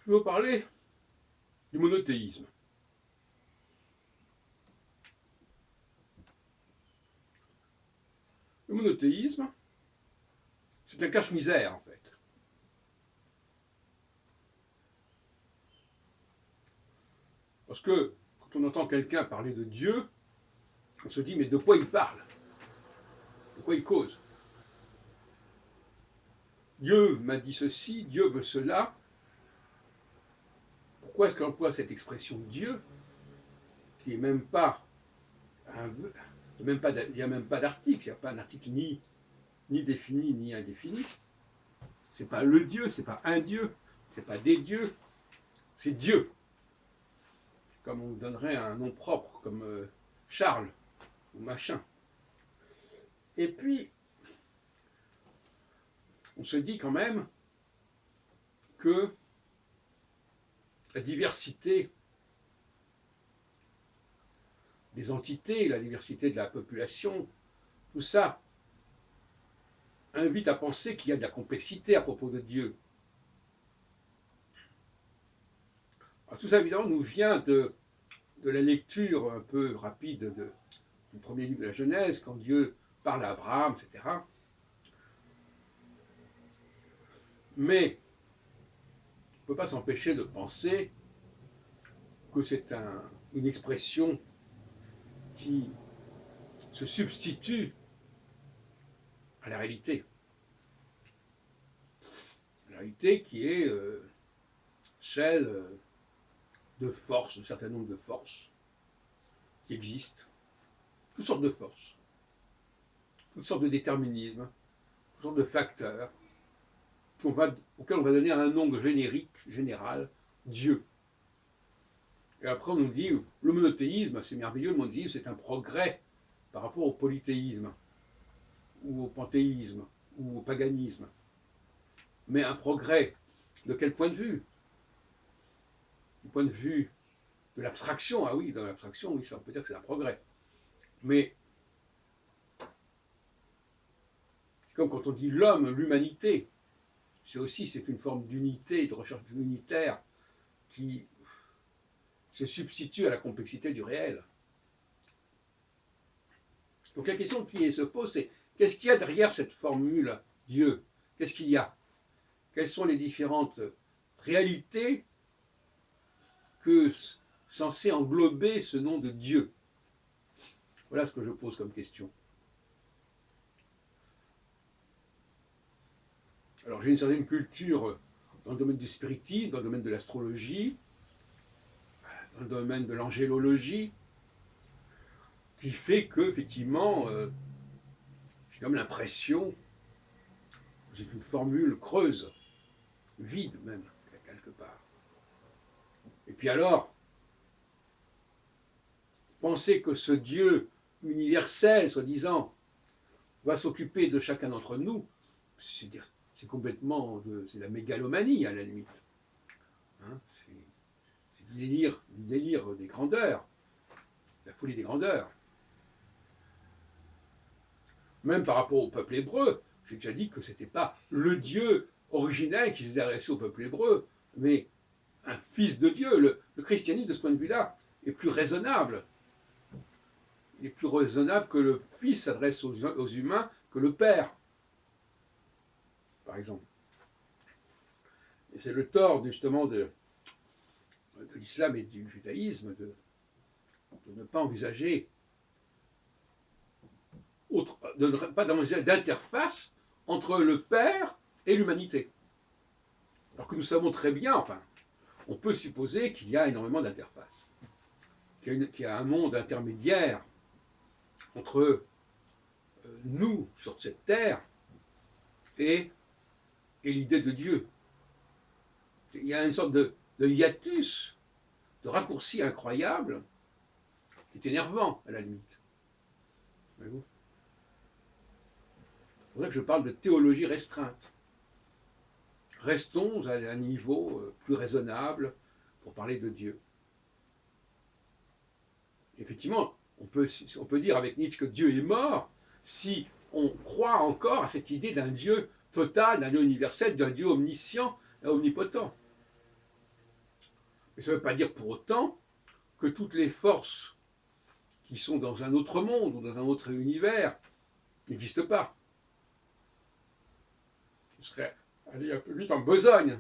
Je vais vous parler du monothéisme. Le monothéisme, c'est un cache-misère en fait. Parce que quand on entend quelqu'un parler de Dieu, on se dit mais de quoi il parle? De quoi il cause? Dieu m'a dit ceci, Dieu veut cela. Pourquoi est-ce qu'on emploie cette expression Dieu, qui n'est même pas un, il n'y a même pas d'article, il n'y a pas d'article ni défini ni indéfini. C'est pas le Dieu, c'est pas un Dieu, c'est pas des dieux, c'est Dieu. Comme on donnerait un nom propre, comme Charles ou machin. Et puis, on se dit quand même que la diversité des entités, la diversité de la population, tout ça invite à penser qu'il y a de la complexité à propos de Dieu. Alors, tout ça, évidemment, nous vient de la lecture un peu rapide du premier livre de la Genèse, quand Dieu parle à Abraham, etc. Mais on ne peut pas s'empêcher de penser que c'est une expression qui se substitue à la réalité. La réalité qui est celle de forces, un certain nombre de forces qui existent, toutes sortes de forces, toutes sortes de déterminismes, toutes sortes de facteurs, auxquels on va donner un nom générique, général, Dieu. Et après on nous dit, le monothéisme, c'est merveilleux, le monothéisme c'est un progrès par rapport au polythéisme, ou au panthéisme, ou au paganisme. Mais un progrès, de quel point de vue? Du point de vue de l'abstraction, ah oui, dans l'abstraction, oui, ça on peut dire que c'est un progrès. Mais comme quand on dit l'homme, l'humanité, c'est une forme d'unité, de recherche unitaire qui se substitue à la complexité du réel. Donc la question qui se pose, c'est qu'est-ce qu'il y a derrière cette formule Dieu? Qu'est-ce qu'il y a? Quelles sont les différentes réalités que censé englober ce nom de Dieu? Voilà ce que je pose comme question. Alors j'ai une certaine culture dans le domaine du spiritisme, dans le domaine de l'astrologie, dans le domaine de l'angélologie, qui fait que, effectivement, j'ai comme l'impression que c'est une formule creuse, vide même, quelque part. Et puis alors, penser que ce Dieu universel, soi-disant, va s'occuper de chacun d'entre nous, c'est complètement c'est la mégalomanie à la limite. Hein, c'est du délire des grandeurs, la folie des grandeurs. Même par rapport au peuple hébreu, j'ai déjà dit que ce n'était pas le Dieu originel qui s'était adressé au peuple hébreu, mais un fils de Dieu. Le christianisme, de ce point de vue-là, est plus raisonnable. Il est plus raisonnable que le Fils s'adresse aux humains que le Père, par exemple. Et c'est le tort, justement, de l'islam et du judaïsme de ne pas envisager de ne pas envisager d'interface entre le Père et l'humanité. Alors que nous savons très bien, enfin, on peut supposer qu'il y a énormément d'interfaces, qu'il y a un monde intermédiaire entre nous sur cette terre et l'idée de Dieu. Il y a une sorte de hiatus, de raccourci incroyable, qui est énervant à la limite. Voyez-vous ? C'est pour ça que je parle de théologie restreinte. Restons à un niveau plus raisonnable pour parler de Dieu. Effectivement, on peut dire avec Nietzsche que Dieu est mort si on croit encore à cette idée d'un Dieu total, d'un Dieu universel, d'un Dieu omniscient et omnipotent. Mais ça ne veut pas dire pour autant que toutes les forces qui sont dans un autre monde ou dans un autre univers n'existent pas. Ce serait aller un peu vite en besogne.